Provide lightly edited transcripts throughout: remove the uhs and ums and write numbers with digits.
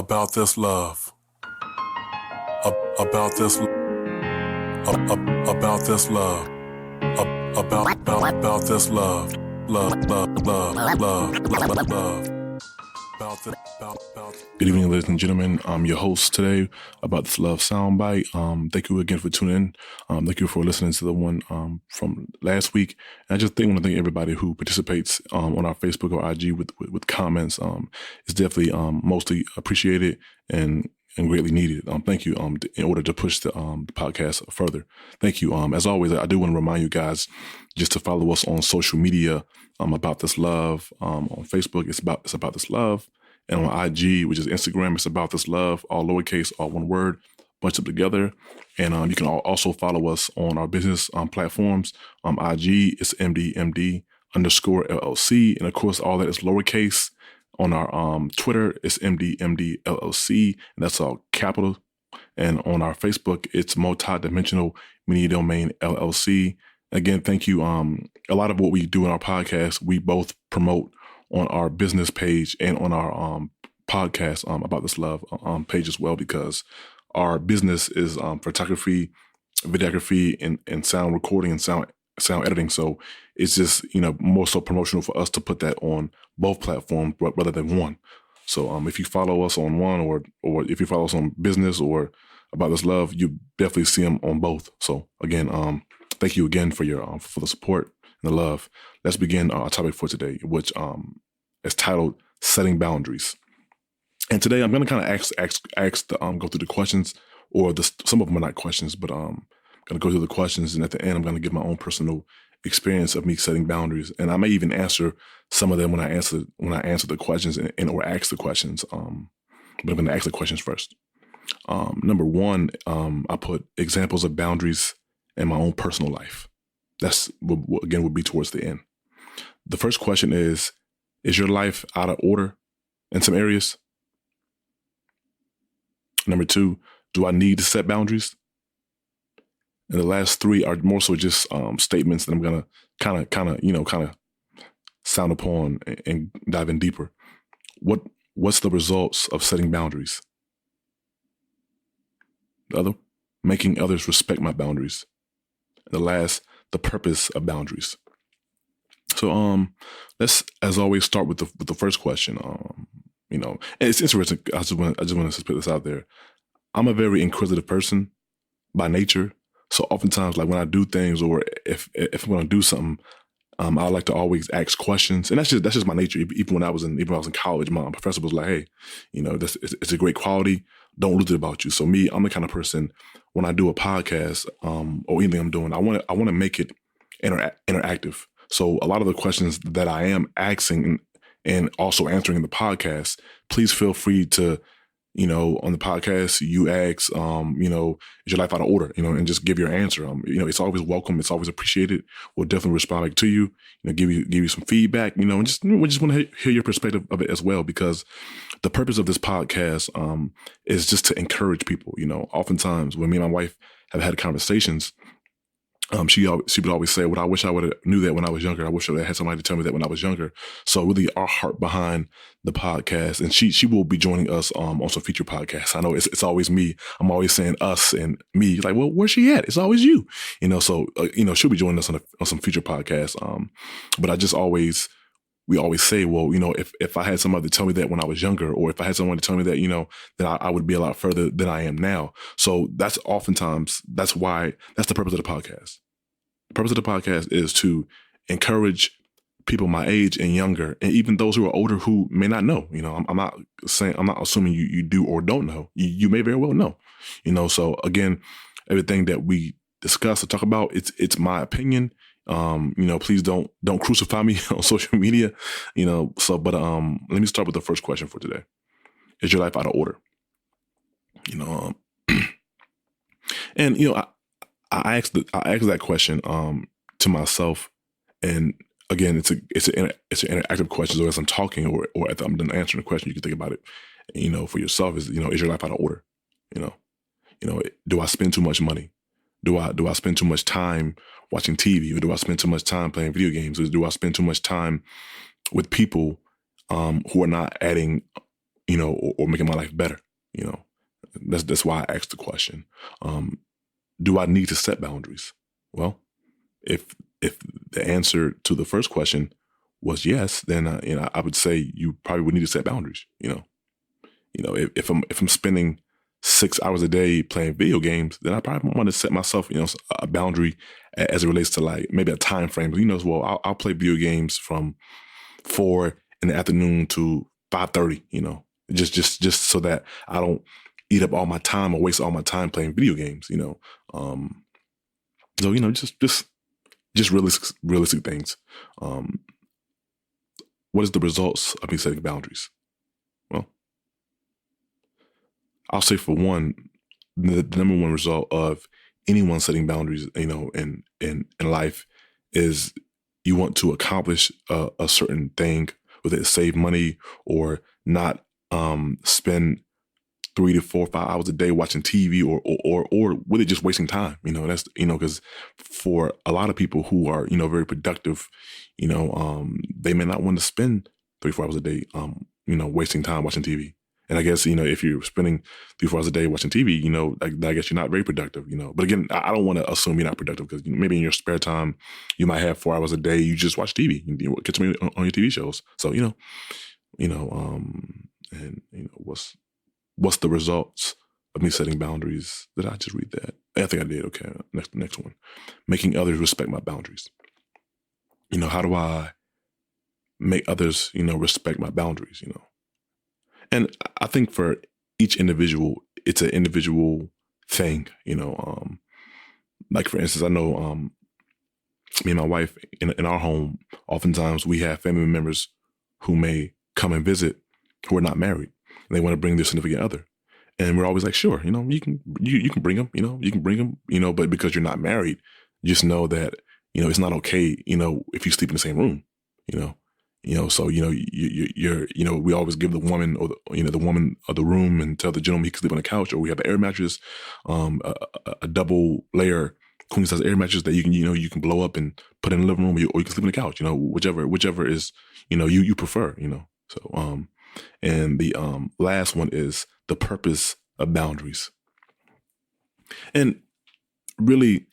about this love, about this, about this love, about this love, love. Good evening, ladies and gentlemen. I'm your host today about this love soundbite. Thank you again for tuning in. Thank you for listening to the one from last week. And I just want to thank everybody who participates on our Facebook or IG with comments. It's definitely mostly appreciated and greatly needed. Thank you. In order to push the podcast further. Thank you. As always, I do want to remind you guys just to follow us on social media. About this love. On Facebook, it's about this love. And on IG, which is Instagram, it's about this love, all lowercase, all one word, bunch them together. And you can also follow us on our business platforms. IG, it's MDMD_LLC. And of course, all that is lowercase. On our Twitter, it's MDMD_LLC. And that's all capital. And on our Facebook, it's Multidimensional Media Domain LLC. Again, thank you. A lot of what we do in our podcast, we both promote on our business page and on our podcast about this love page as well, because our business is photography, videography, and sound recording and sound editing. So it's just more so promotional for us to put that on both platforms rather than one. So if you follow us on one or if you follow us on business or about this love, you definitely see them on both. So again, thank you again for your for the support and the love. Let's begin our topic for today, which is titled "Setting Boundaries." And today I'm going to kind of go through the questions, or some of them are not questions, but I'm going to go through the questions, and at the end I'm going to give my own personal experience of me setting boundaries, and I may even answer some of them when I answer the questions and or ask the questions. But I'm going to ask the questions first. Number one, I put examples of boundaries in my own personal life. That's again would be towards the end. The first question is your life out of order in some areas? Number two, do I need to set boundaries? And the last three are more so just statements that I'm gonna kind of sound upon and dive in deeper. What's the results of setting boundaries? The other, making others respect my boundaries. The last, the purpose of boundaries. So let's, as always, start with the first question. And it's interesting. I just want to put this out there. I'm a very inquisitive person by nature. So oftentimes, like when I do things, or if I'm going to do something, I like to always ask questions, and that's just my nature. Even when I was in college, my professor was like, "Hey, it's a great quality. Don't lose it about you." So me, I'm the kind of person, when I do a podcast or anything I'm doing, I want to make it interactive. So a lot of the questions that I am asking and also answering in the podcast, please feel free to, on the podcast, you ask, is your life out of order, and just give your answer. It's always welcome. It's always appreciated. We'll definitely respond back to you, give you some feedback, and we just want to hear your perspective of it as well, because the purpose of this podcast is just to encourage people. Oftentimes when me and my wife have had conversations, she would always say, "Well, I wish I would have knew that when I was younger. I wish I had somebody to tell me that when I was younger." So really, our heart behind the podcast, and she will be joining us on some future podcasts. I know it's always me. I'm always saying us and me. Like, well, where's she at? It's always you. So she'll be joining us on some future podcasts. But we always say, well, if I had somebody to tell me that when I was younger, or if I had someone to tell me that, that I would be a lot further than I am now. So that's the purpose of the podcast. The purpose of the podcast is to encourage people my age and younger, and even those who are older who may not know. I'm not assuming you do or don't know. You may very well know. So again, everything that we discuss or talk about, it's my opinion. Please don't crucify me on social media, but let me start with the first question for today. Is your life out of order? And, I asked that question, to myself, and again, it's an interactive question. So as I'm talking or as I'm done answering the question, you can think about it, for yourself is your life out of order? Do I spend too much money? Do I spend too much time watching TV, or do I spend too much time playing video games, or do I spend too much time with people who are not adding or making my life better. That's why I asked the question. Do I need to set boundaries? Well, if the answer to the first question was yes, then I would say you probably would need to set boundaries. If I'm spending 6 hours a day playing video games, then I probably want to set myself a boundary as it relates to like maybe a time frame. As well, I'll play video games from 4 in the afternoon to 5:30. Just so that I don't eat up all my time or waste all my time playing video games. So just realistic things. What is the results of me setting boundaries? Well, I'll say for one, the number one result of anyone setting boundaries, in life, is you want to accomplish a certain thing, whether it's save money or not spend 3 to 4 or 5 hours a day watching TV or really just wasting time. That's because for a lot of people who are very productive, they may not want to spend 3 or 4 hours a day, wasting time watching TV. And I guess, if you're spending 3 or 4 hours a day watching TV, I guess you're not very productive, But again, I don't want to assume you're not productive because maybe in your spare time, you might have 4 hours a day, you just watch TV, catch me on your TV shows. So, what's the results of me setting boundaries? Did I just read that? I think I did. Okay, next one. Making others respect my boundaries. How do I make others, respect my boundaries, And I think for each individual, it's an individual thing, like for instance, I know me and my wife in our home, oftentimes we have family members who may come and visit who are not married and they want to bring their significant other. And we're always like, sure, you can bring them, you can bring them, but because you're not married, just know that, it's not okay, if you sleep in the same room, so, you're, we always give the woman or the woman of the room and tell the gentleman he can sleep on the couch, or we have an air mattress, a double layer queen size air mattress that you can blow up and put in the living room, or you can sleep on the couch, whichever is, you prefer, so, and the last one is the purpose of boundaries. And really,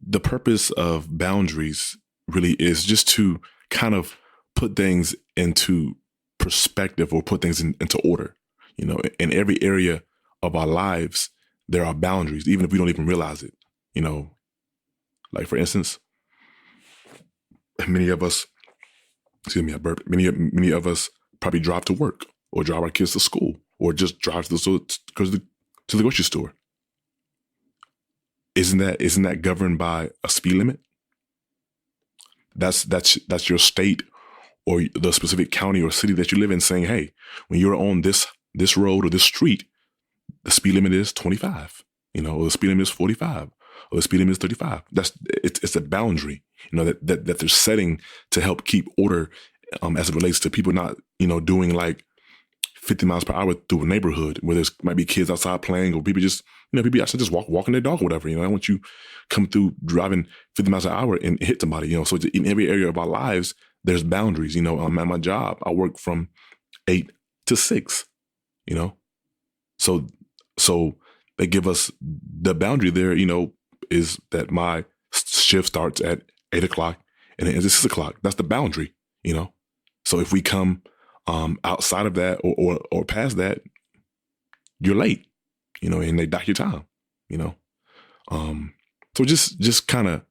the purpose of boundaries really is just to kind of put things into perspective or put things into order. In every area of our lives, there are boundaries, even if we don't even realize it. Like for instance, many of us, I burped, many of us probably drive to work or drive our kids to school or just drive to the grocery store. Isn't that governed by a speed limit? That's your state or the specific county or city that you live in saying, hey, when you're on this road or this street, the speed limit is 25, or the speed limit is 45, or the speed limit is 35. It's a boundary, that they're setting to help keep order as it relates to people not, doing like 50 miles per hour through a neighborhood where there's might be kids outside playing or people just, people outside just walking their dog or whatever. I don't want you come through driving 50 miles an hour and hit somebody, So in every area of our lives, there's boundaries. At my job, I work from 8 to 6, So they give us the boundary there, is that my shift starts at 8 o'clock and it ends at 6 o'clock. That's the boundary, So if we come outside of that or past that, you're late, and they dock your time, So just kind of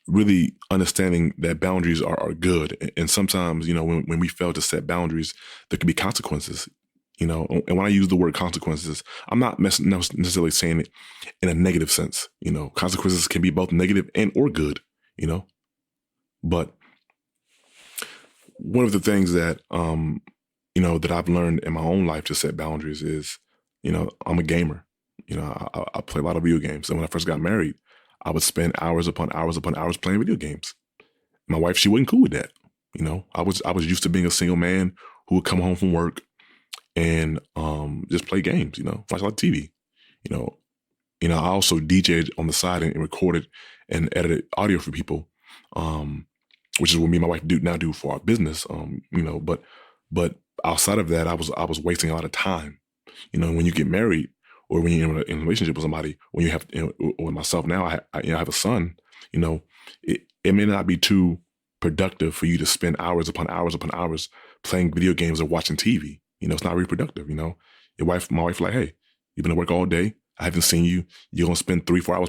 really understanding that boundaries are good. And sometimes, when we fail to set boundaries, there can be consequences, and when I use the word consequences, I'm not necessarily saying it in a negative sense. Consequences can be both negative and or good, but one of the things that, that I've learned in my own life to set boundaries is, I'm a gamer. I play a lot of video games. And when I first got married, I would spend hours upon hours upon hours playing video games. My wife, she wasn't cool with that. I was used to being a single man who would come home from work and just play games, watch a lot of TV. I also DJed on the side and recorded and edited audio for people, which is what me and my wife do for our business. But outside of that, I was wasting a lot of time. When you get married or when you're in a relationship with somebody, when you have, or myself now, I have a son. It may not be too productive for you to spend hours upon hours upon hours playing video games or watching TV. It's not reproductive. My wife, like, hey, you've been at work all day. I haven't seen you. You're gonna spend 3-4 hours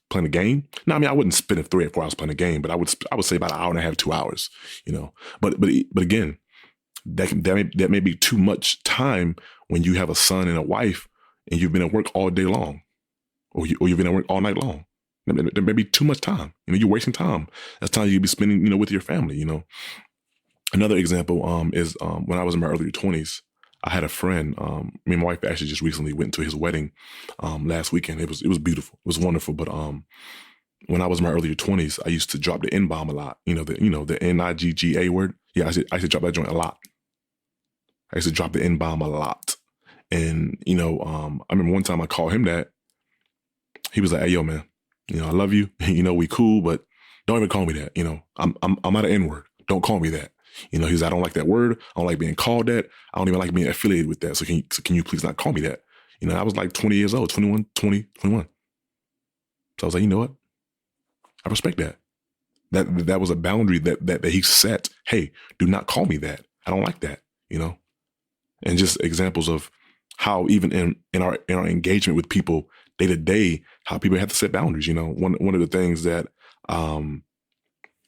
playing a game. No, I mean, I wouldn't spend it 3 or 4 hours playing a game, but I would say about an hour and a half, 2 hours. But again, that may be too much time when you have a son and a wife and you've been at work all day long, or you've been at work all night long. There may be too much time. You're wasting time. That's time you'd be spending, with your family. Another example is when I was in my early 20s. I had a friend. Me and my wife actually just recently went to his wedding last weekend. It was beautiful. It was wonderful. But when I was in my earlier 20s, I used to drop the N-bomb a lot. The Nigga word. Yeah, I used to drop that joint a lot. I used to drop the N-bomb a lot. And I remember one time I called him that. He was like, "Hey, yo, man, I love you. We cool, but don't even call me that. I'm not an N-word. Don't call me that." He's, "I don't like that word. I don't like being called that. I don't even like being affiliated with that. So can you please not call me that?" I was like 20 years old, 21. So I was like, you know what? I respect that. That was a boundary that he set. Hey, do not call me that. I don't like that. And just examples of how even in our engagement with people day to day, how people have to set boundaries. One of the things that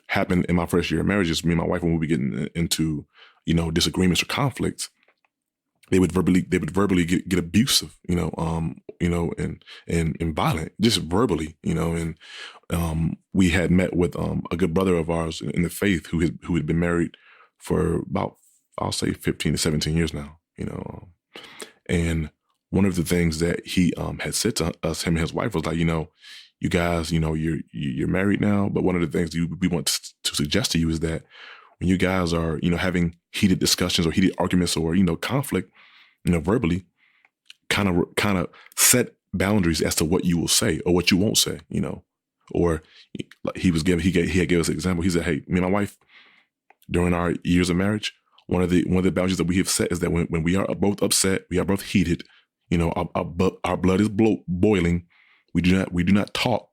happened in my first year of marriage is me and my wife, when we were getting into, disagreements or conflicts, they would verbally get abusive, and violent, just verbally, and we had met with a good brother of ours in the faith who had been married for about, I'll say 15 to 17 years now, and one of the things that he had said to us, him and his wife, was like, you guys, you're married now, but one of the things we want to suggest to you is that when you guys are, having heated discussions or heated arguments or, conflict, verbally, kind of set boundaries as to what you will say or what you won't say, or he had gave us an example. He said, "Hey, me and my wife, during our years of marriage, one of the boundaries that we have set is that when we are both upset, we are both heated, our blood is boiling. We do not talk,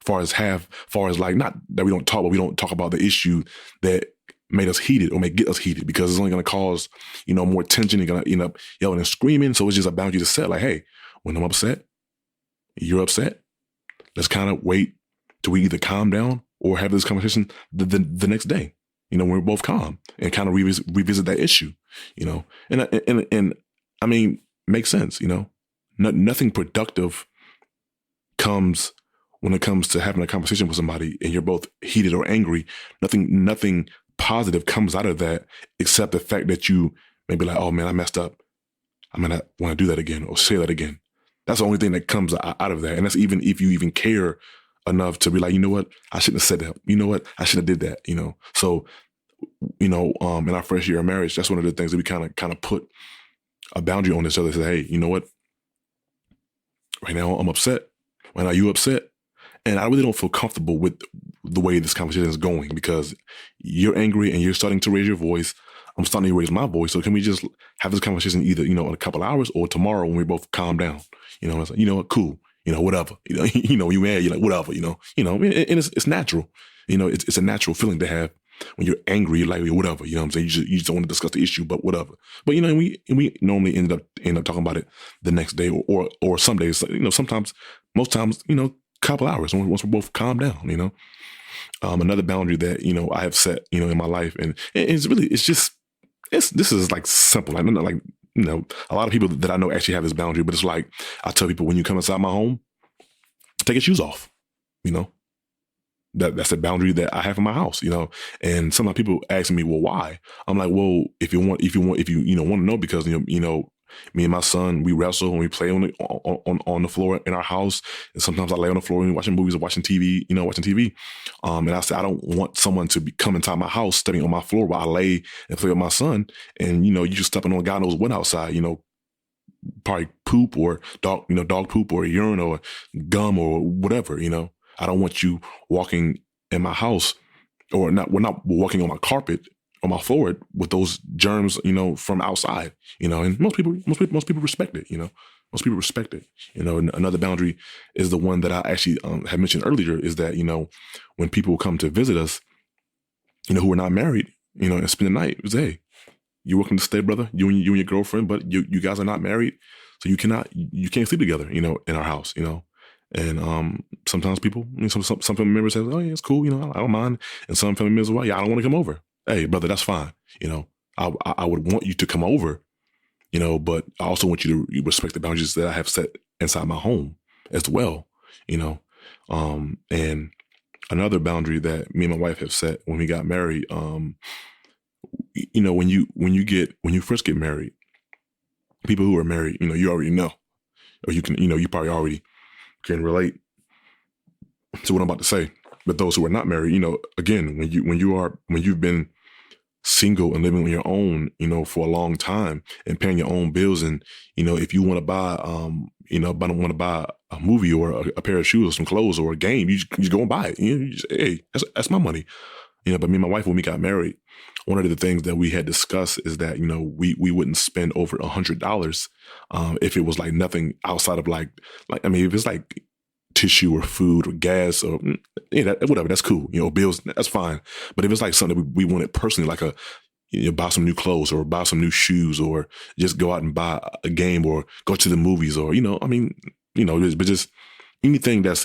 far as like, not that we don't talk, but we don't talk about the issue that made us heated or may get us heated, because it's only going to cause, more tension. You're going to end up yelling and screaming. So it's just a boundary to set, like, hey, when I'm upset, you're upset. Let's kind of wait till we either calm down or have this conversation the next day, when we're both calm, and kind of revisit that issue, and I mean, makes sense, nothing productive comes when it comes to having a conversation with somebody and you're both heated or angry. Nothing positive comes out of that, except the fact that you may be like, "Oh man, I messed up. I'm going to want to do that again or say that again." That's the only thing that comes out of that. And that's even if you even care enough to be like, "You know what? I shouldn't have said that. You know what? I should have did that." So, in our first year of marriage, that's one of the things that we kind of put a boundary on each other. Say, "Hey, you know what? Right now I'm upset. Right now you upset. And I really don't feel comfortable with the way this conversation is going, because you're angry and you're starting to raise your voice. I'm starting to raise my voice. So can we just have this conversation either, in a couple hours or tomorrow when we both calm down?" It's like, what, cool, whatever, you mad, you're like, whatever, and it's natural. It's a natural feeling to have when you're angry. You're like, whatever, what I'm saying? You just don't want to discuss the issue, but whatever. But, we normally end up talking about it the next day or some days, sometimes, most times, couple hours once we're both calm down, another boundary that, I have set, in my life. And this is like simple. Like, a lot of people that I know actually have this boundary, but it's like, I tell people, when you come inside my home, take your shoes off, that's a boundary that I have in my house, and sometimes people ask me, well, why? I'm like, well, if you want to know, because, me and my son, we wrestle and we play on the floor in our house. And sometimes I lay on the floor and we're watching movies or watching TV, and I said, I don't want someone to come inside my house, stepping on my floor while I lay and play with my son. And, you just stepping on God knows what outside, probably poop or dog poop or urine or gum or whatever, I don't want you walking in my house, or not, we're not walking on my carpet on my floor with those germs, from outside, and most people respect it, most people respect it, and another boundary is the one that I actually had mentioned earlier is that, when people come to visit us, who are not married, and spend the night, it's, hey, you're welcome to stay, brother, you and your girlfriend, but you guys are not married. So you can't sleep together, in our house, and sometimes people, some family members say, oh yeah, it's cool, I don't mind. And some family members, well, yeah, I don't want to come over. Hey, brother, that's fine. I would want you to come over, but I also want you to respect the boundaries that I have set inside my home as well, and another boundary that me and my wife have set when we got married, when you first get married, people who are married, you already know, or you probably already can relate to what I'm about to say. But those who are not married, again, when you've been single and living on your own, for a long time and paying your own bills, and if you want to buy, want to buy a movie or a pair of shoes or some clothes or a game, you just go and buy it. You just, hey, that's my money. But me and my wife, when we got married, one of the things that we had discussed is that, we wouldn't spend over $100 if it was like nothing outside of like, I mean, if it's like tissue or food or gas or whatever, that's cool. Bills, that's fine. But if it's like something that we wanted personally, like buy some new clothes or buy some new shoes or just go out and buy a game or go to the movies or, but just anything that's,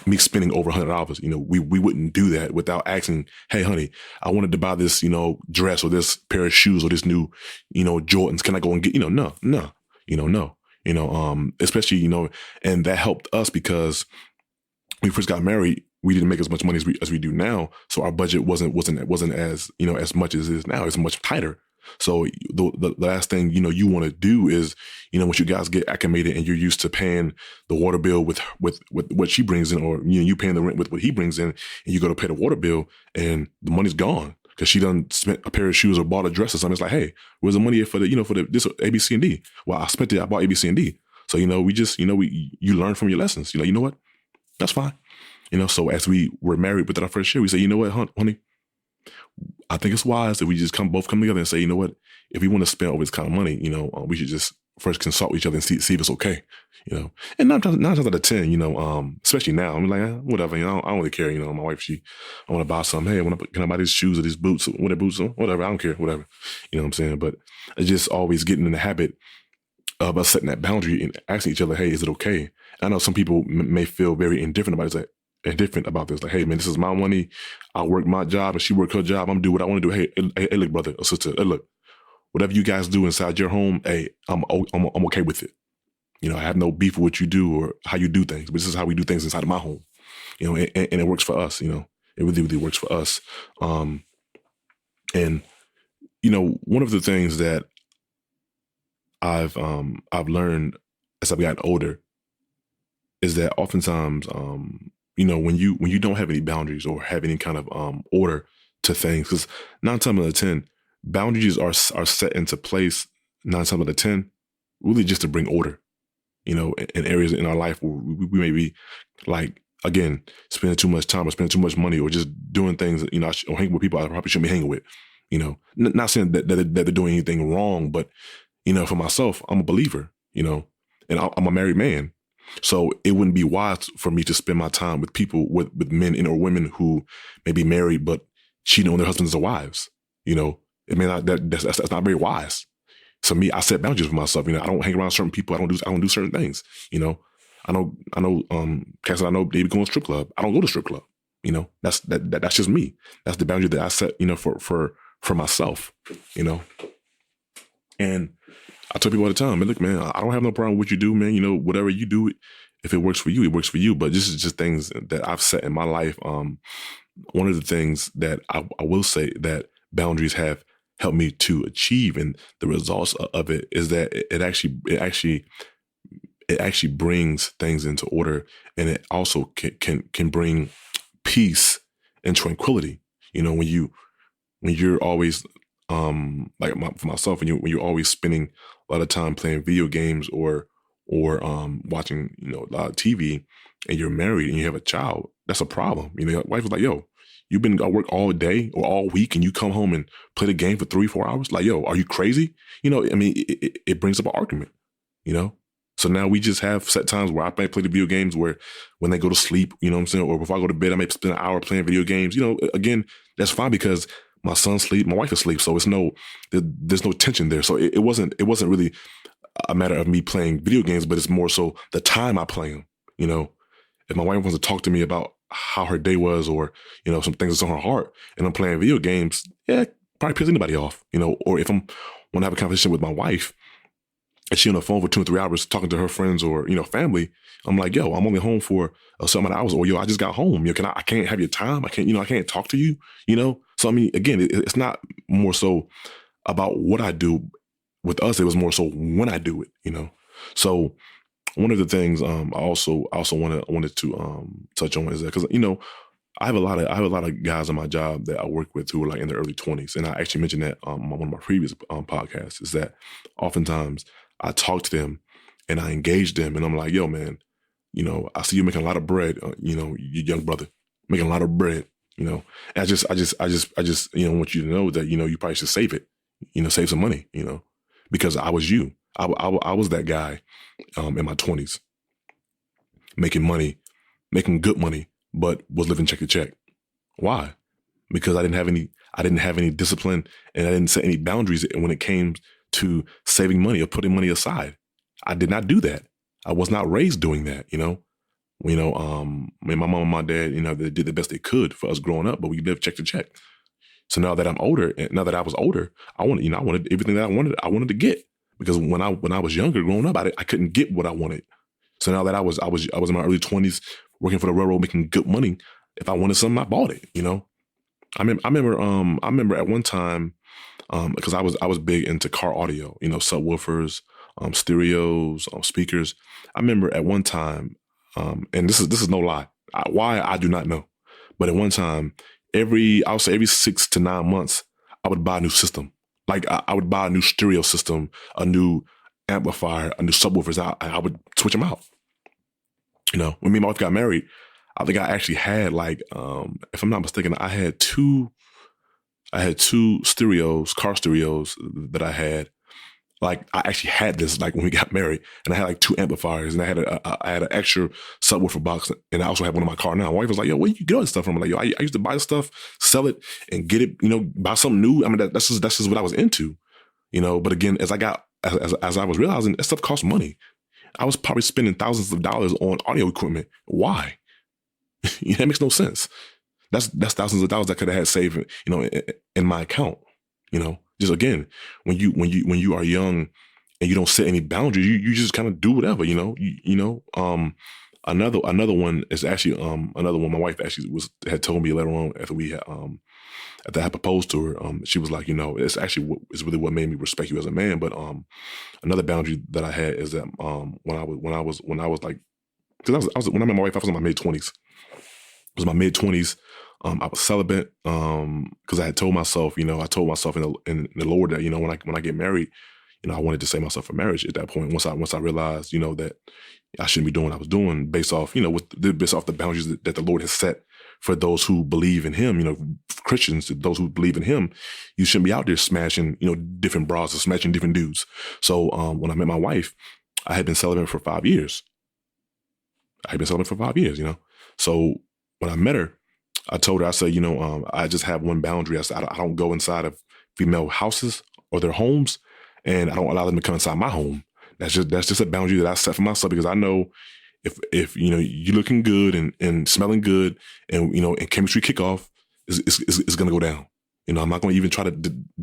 me spending over $100, we wouldn't do that without asking, hey, honey, I wanted to buy this, dress or this pair of shoes or this new, Jordans. Can I go and get, no, especially, and that helped us because when we first got married, we didn't make as much money as we do now. So our budget wasn't as, as much as it is now. It's much tighter. So the last thing, you want to do is, once you guys get acclimated and you're used to paying the water bill with what she brings in, or, you paying the rent with what he brings in, and you go to pay the water bill and the money's gone because she done spent a pair of shoes or bought a dress or something. It's like, hey, where's the money for this A, B, C, and D? Well, I spent it. I bought A, B, C, and D. So, we just, you learn from your lessons. You know what? That's fine. So as we were married within our first year, we say, you know what, honey, I think it's wise that we just both come together and say, you know what, if we want to spend over this kind of money, we should just first consult each other and see if it's okay, And nine times out of 10, especially now, I'm like, whatever, I don't really care, my wife, I want to buy something. Hey, can I buy these shoes or these boots, whatever, I don't care, whatever, what I'm saying? But it's just always getting in the habit of us setting that boundary and asking each other, hey, is it okay? I know some people may feel very indifferent about it. It's like, indifferent about this. Like, hey, man, this is my money. I work my job and she work her job. I'm gonna do what I want to do. Hey, look, brother or sister, hey, look, whatever you guys do inside your home, hey, I'm okay with it. I have no beef with what you do or how you do things, but this is how we do things inside of my home. And it works for us. It really, really works for us. And one of the things that I've learned as I've gotten older is that oftentimes, when you don't have any boundaries or have any kind of order to things, because 9 times out of 10, boundaries are set into place 9 times out of 10, really just to bring order, in areas in our life where we may be like, again, spending too much time or spending too much money or just doing things, or hanging with people I probably shouldn't be hanging with, not saying that they're doing anything wrong, but, for myself, I'm a believer, and I'm a married man. So it wouldn't be wise for me to spend my time with people, with men and or women who may be married but cheating on their husbands or wives. It may not, that's not very wise. So me, I set boundaries for myself. I don't hang around certain people. I don't do certain things. I know, Cass, I know they be going to strip club. I don't go to strip club. That's just me. That's the boundary that I set, for myself. And I tell people all the time, man, look, man, I don't have no problem with what you do, man. Whatever you do, if it works for you, it works for you. But this is just things that I've set in my life. One of the things that I will say that boundaries have helped me to achieve, and the results of it is that it actually brings things into order, and it also can bring peace and tranquility. When you're always for myself, when you're always spending a lot of time playing video games or watching a lot of TV, and you're married and you have a child, that's a problem. Your wife is like, yo, You've been at work all day or all week and you come home and play the game for 3-4 hours? Like, yo, are you crazy? You know, I mean, it brings up an argument, you know? So now we just have set times where I might play the video games where when they go to sleep, you know what I'm saying? Or before I go to bed, I may spend an hour playing video games. You know, again, that's fine because my son's asleep, my wife is asleep. So there's no tension there. So it wasn't really a matter of me playing video games, but it's more so the time I play them. You know, if my wife wants to talk to me about how her day was or, you know, some things that's on her heart and I'm playing video games, yeah, probably piss anybody off, you know, or if want to have a conversation with my wife and she on the phone for 2 or 3 hours talking to her friends or, you know, family, I'm like, yo, I'm only home for a certain amount of hours, or yo, I just got home. You know, I can't have your time. I can't talk to you, you know? So, I mean, again, it's not more so about what I do. With us, it was more so when I do it, you know? So one of the things I also wanted to touch on is that, because, you know, I have a lot of guys on my job that I work with who are like in their early 20s. And I actually mentioned that on one of my previous podcasts, is that oftentimes I talk to them and I engage them and I'm like, yo, man, you know, I see you making a lot of bread, you know, you young brother, making a lot of bread, you know. And I just, you know, want you to know that, you know, you probably should save it, you know, save some money, you know, because I was you. I was that guy in my 20s, making money, making good money, but was living check to check. Why? Because I didn't have any discipline and I didn't set any boundaries when it came to saving money or putting money aside. I did not do that. I was not raised doing that, you know. My mom and my dad, you know, they did the best they could for us growing up, but we lived check to check. So now that I'm older, now that I was older, I wanted everything that I wanted to get, because when I was younger, growing up, I couldn't get what I wanted. So now that I was in my early 20s, working for the railroad, making good money, if I wanted something, I bought it. You know, I remember at one time, because I was big into car audio, you know, subwoofers, stereos, speakers. I remember at one time, and this is no lie. Why, I do not know, but at one time, I would say every 6 to 9 months, I would buy a new system. Like I would buy a new stereo system, a new amplifier, a new subwoofers. I would switch them out. You know, when me and my wife got married, I think I actually had like, if I'm not mistaken, I had two stereos, car stereos that I had. Like I actually had this like when we got married, and I had like 2 amplifiers, and I had an extra subwoofer box, and I also had one in my car now. My wife was like, "Yo, where you get all this stuff from?" I'm like, "Yo, I used to buy this stuff, sell it, and get it. You know, buy something new." I mean, that's just what I was into, you know. But again, as I was realizing, that stuff costs money. I was probably spending thousands of dollars on audio equipment. Why? That makes no sense. That's thousands of dollars that could have had saved, you know, in my account. You know, just again, when you are young and you don't set any boundaries, you just kind of do whatever. You know. Another one is actually another one. My wife actually had told me later on after we had after I had proposed to her. She was like, you know, it's really what made me respect you as a man. But another boundary that I had is that when I was like, because when I met my wife, I was in my mid-20s. It was my mid-20s. I was celibate because I had told myself, you know, in the Lord that, you know, when I get married, you know, I wanted to save myself for marriage at that point. Once I realized, you know, that I shouldn't be doing what I was doing based off, you know, based off the boundaries that the Lord has set for those who believe in Him. You know, Christians, those who believe in Him, you shouldn't be out there smashing, you know, different bras or smashing different dudes. So when I met my wife, I had been celibate for 5 years. You know, so when I met her, I told her, I said, you know, I just have one boundary. I said, I don't go inside of female houses or their homes, and I don't allow them to come inside my home. That's just a boundary that I set for myself, because I know if you know, you're looking good and smelling good, and you know, and chemistry kick off, is going to go down. You know, I'm not going to even try to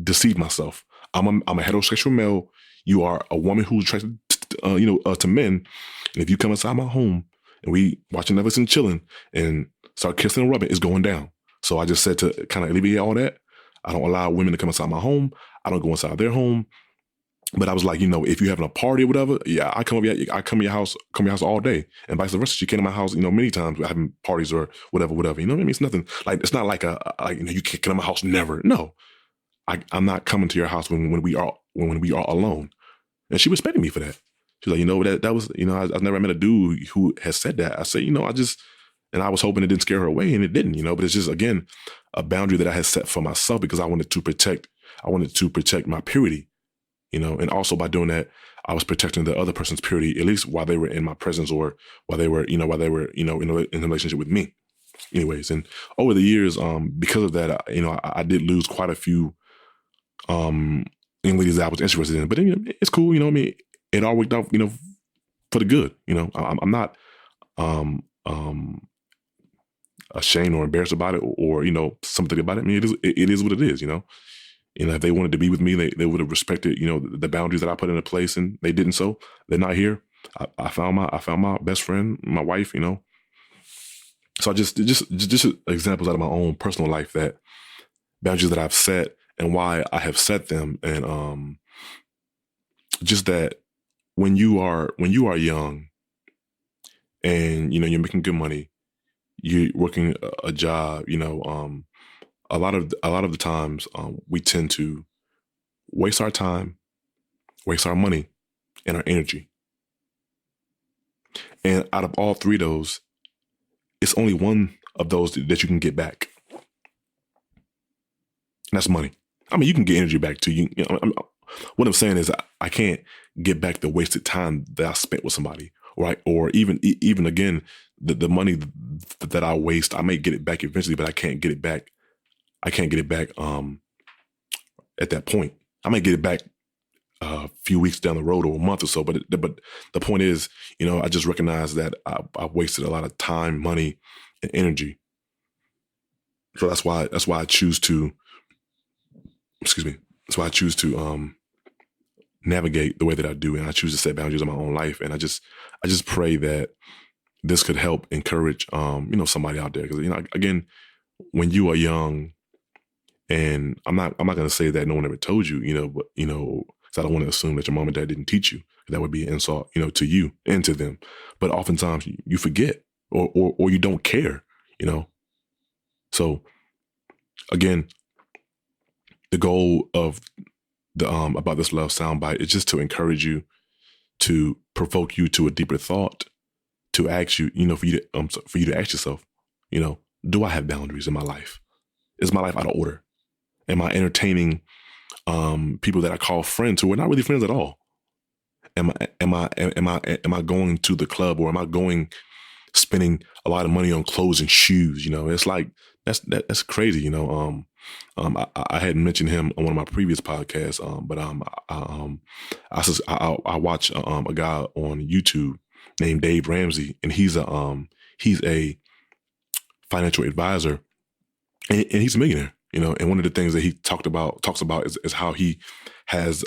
deceive myself. I'm a heterosexual male. You are a woman who's attracted, to men, and if you come inside my home and we watching Netflix and chilling and start kissing and rubbing, it's going down. So I just said, to kind of alleviate all that, I don't allow women to come inside my home. I don't go inside their home. But I was like, you know, if you're having a party or whatever, yeah, I come to your house all day, and vice versa. She came to my house, you know, many times. We're having parties or whatever. You know what I mean? It's nothing like, it's not like you know, you can't come to my house. Never. No, I'm not coming to your house when we are alone. And she respected me for that. She's like, you know, that was, you know, I've never met a dude who has said that. I said, you know, that's And I was hoping it didn't scare her away, and it didn't, but it's just, again, a boundary that I had set for myself because I wanted to protect my purity, and also by doing that, I was protecting the other person's purity, at least while they were in my presence or while they were, in a relationship with me. Anyways, and over the years, because of that, I did lose quite a few young ladies that I was interested in, but it's cool, it all worked out, for the good. I'm not ashamed or embarrassed about it or something about it. I mean, it is what it is. If they wanted to be with me, they would have respected the boundaries that I put into place, and they didn't. So they're not here. I found my best friend, my wife. So I just examples out of my own personal life, that boundaries that I've set and why I have set them, and just that when you are young and you're making good money, you're working a job, a lot of the times we tend to waste our time, waste our money, and our energy. And out of all three of those, it's only one of those that you can get back. And that's money. I mean, you can get energy back too. What I'm saying is I can't get back the wasted time that I spent with somebody, right? Or even again, the money that I waste, I may get it back eventually, but I can't get it back. I can't get it back at that point. I might get it back a few weeks down the road or a month or so, but the point is, I just recognize that I wasted a lot of time, money, and energy. So that's why I choose to, that's why I choose to navigate the way that I do, and I choose to set boundaries in my own life. And I just pray that this could help encourage somebody out there, because again, when you are young, and I'm not going to say that no one ever told you, but because I don't want to assume that your mom and dad didn't teach you. That would be an insult, to you and to them. But oftentimes you forget or you don't care, So again, the goal of the About This Love soundbite is just to encourage you, to provoke you to a deeper thought, to ask you, for you to ask yourself, do I have boundaries in my life? Is my life out of order? Am I entertaining people that I call friends who are not really friends at all? Am I going to the club, or am I spending a lot of money on clothes and shoes? It's like that's crazy. I had mentioned him on one of my previous podcasts, but I watch a guy on YouTube named Dave Ramsey, and he's a financial advisor, and he's a millionaire. And one of the things that he talks about is how he has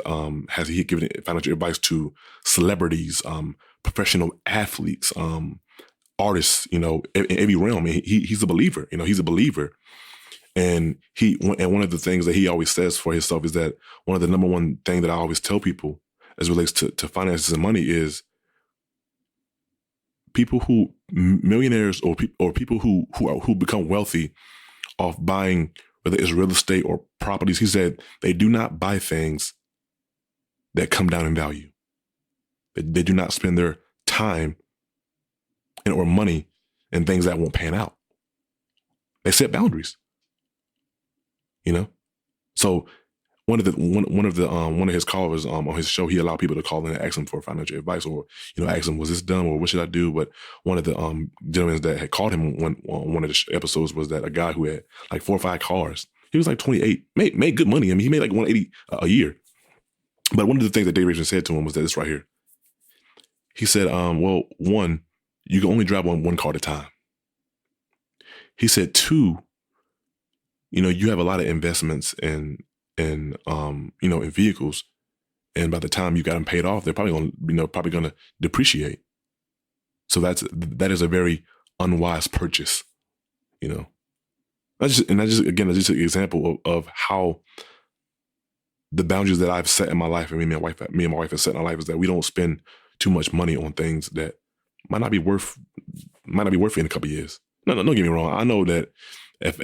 he given financial advice to celebrities, professional athletes, artists, in every realm. And he's a believer. He's a believer. And one of the things that he always says for himself is that one of the number one thing that I always tell people as it relates to finances and money is people who millionaires or people who become wealthy off buying, whether it's real estate or properties. He said they do not buy things that come down in value. They do not spend their time or money in things that won't pan out. They set boundaries. So one of his callers on his show, he allowed people to call in and ask him for financial advice, or ask him, was this dumb, or what should I do? But one of the gentlemen that had called him on one of the episodes was that a guy who had like 4 or 5 cars. He was like 28, made good money. I mean, he made like 180 a year. But one of the things that Dave Ramsey said to him was that this right here. He said, well, one, you can only drive one car at a time. He said, two, you have a lot of investments in vehicles, and by the time you got them paid off, they're probably going to depreciate. So that is a very unwise purchase. That's just an example of how the boundaries that I've set in my life, and me and my wife have set in our life, is that we don't spend too much money on things that might not be worth it in a couple of years. No, don't get me wrong. I know that if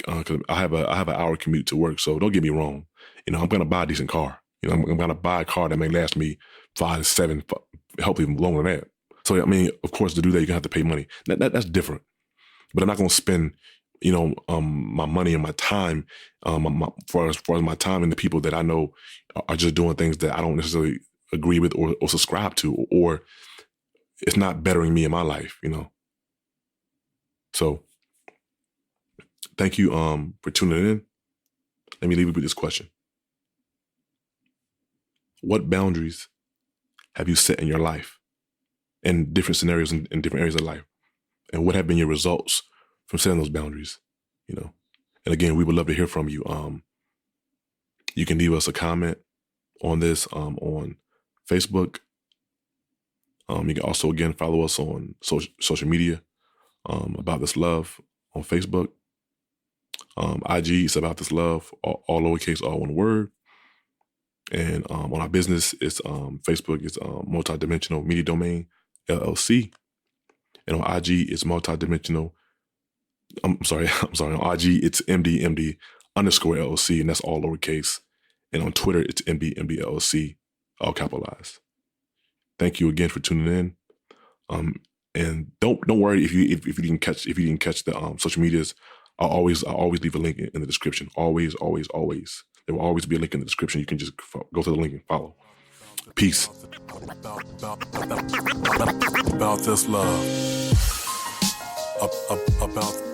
cause I have an hour commute to work, so don't get me wrong. I'm going to buy a decent car. I'm going to buy a car that may last me 5, 7, hopefully even longer than that. So I mean, of course, to do that, you're gonna have to pay money. That's different. but I'm not going to spend, my money and my time, for as my time and the people that I know are just doing things that I don't necessarily agree with or subscribe to, or it's not bettering me in my life, So thank you for tuning in. Let me leave you with this question. What boundaries have you set in your life in different scenarios in different areas of life? And what have been your results from setting those boundaries? And again, we would love to hear from you. You can leave us a comment on this on Facebook. You can also, again, follow us on social media, About This Love on Facebook. IG is About This Love, all lowercase, all one word. And on our business, it's Facebook is Multidimensional Media Domain LLC, and on IG it's Multidimensional. I'm sorry. On IG it's MD _LLC, and that's all lowercase. And on Twitter it's MD LLC, all capitalized. Thank you again for tuning in. And don't worry if you didn't catch the social medias. I'll always leave a link in the description. Always. There will always be a link in the description. You can just go to the link and follow. Peace. About this love. About